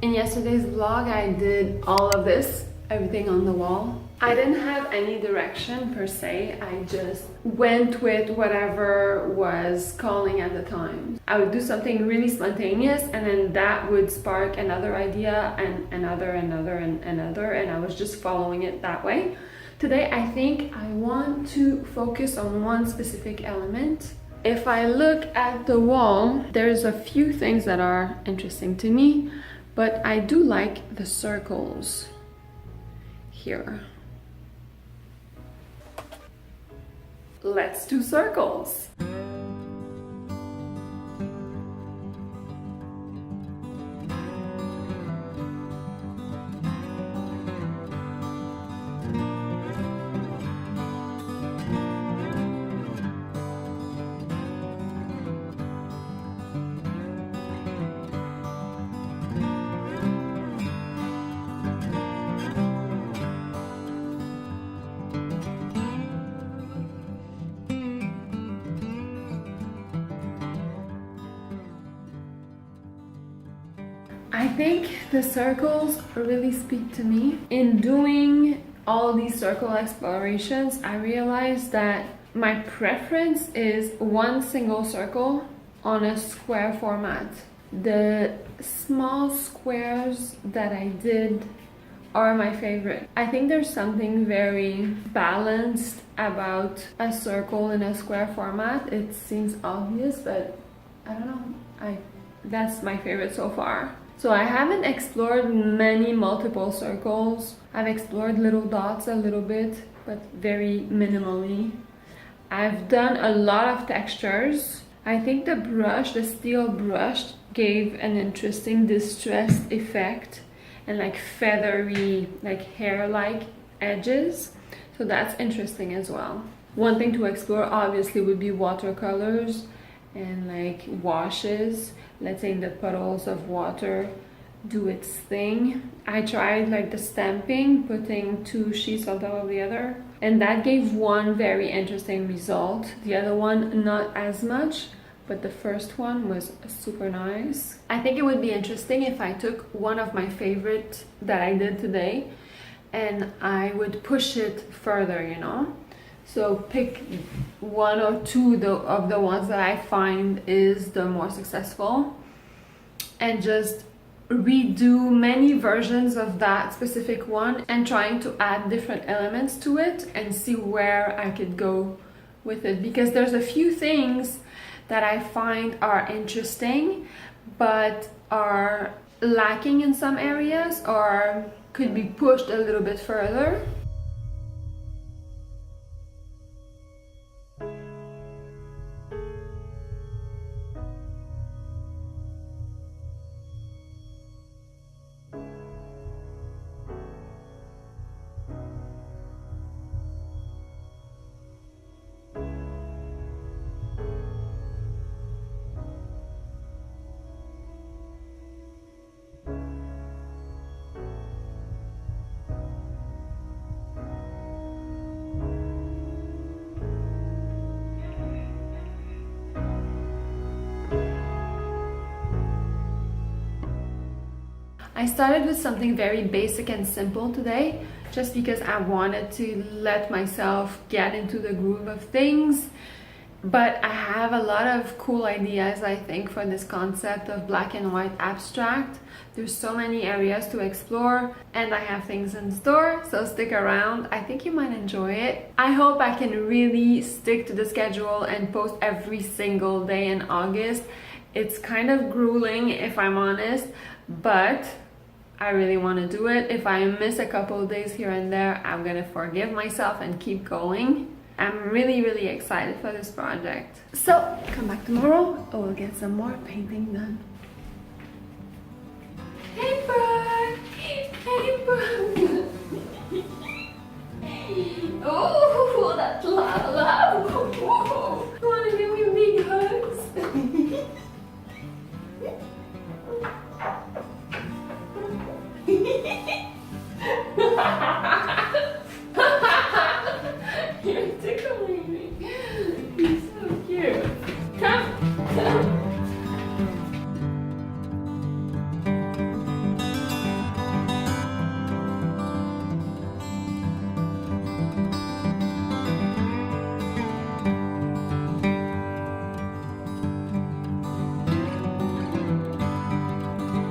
In yesterday's vlog, I did all of this, everything on the wall. I didn't have any direction per se, I just went with whatever was calling at the time. I would do something really spontaneous and then that would spark another idea and another, and I was just following it that way. Today I think I want to focus on one specific element. If I look at the wall, there's a few things that are interesting to me, but I do like the circles here. Let's do circles. I think the circles really speak to me. In doing all these circle explorations, I realized that my preference is one single circle on a square format. The small squares that I did are my favorite. I think there's something very balanced about a circle in a square format. It seems obvious, but I don't know. That's my favorite so far. So I haven't explored many multiple circles. I've explored little dots a little bit, but very minimally. I've done a lot of textures. I think the brush, the steel brush, gave an interesting distressed effect and like feathery, like hair-like edges. So that's interesting as well. One thing to explore obviously would be watercolors and like washes, letting the puddles of water do its thing. I tried like the stamping, putting two sheets on top of the other, and that gave one very interesting result. The other one not as much, but the first one was super nice. I think it would be interesting if I took one of my favorite that I did today and I would push it further, you know? So pick one or two of the ones that I find is the more successful and just redo many versions of that specific one and trying to add different elements to it and see where I could go with it, because there's a few things that I find are interesting but are lacking in some areas or could be pushed a little bit further. I started with something very basic and simple today, just because I wanted to let myself get into the groove of things. But I have a lot of cool ideas, I think, for this concept of black and white abstract. There's so many areas to explore and I have things in store, so stick around. I think you might enjoy it. I hope I can really stick to the schedule and post every single day in August. It's kind of grueling if I'm honest, but I really want to do it. If I miss a couple of days here and there, I'm gonna forgive myself and keep going. I'm really excited for this project. So come back tomorrow, we'll get some more painting done. Hey bud! Hey bud! Oh, that's loud.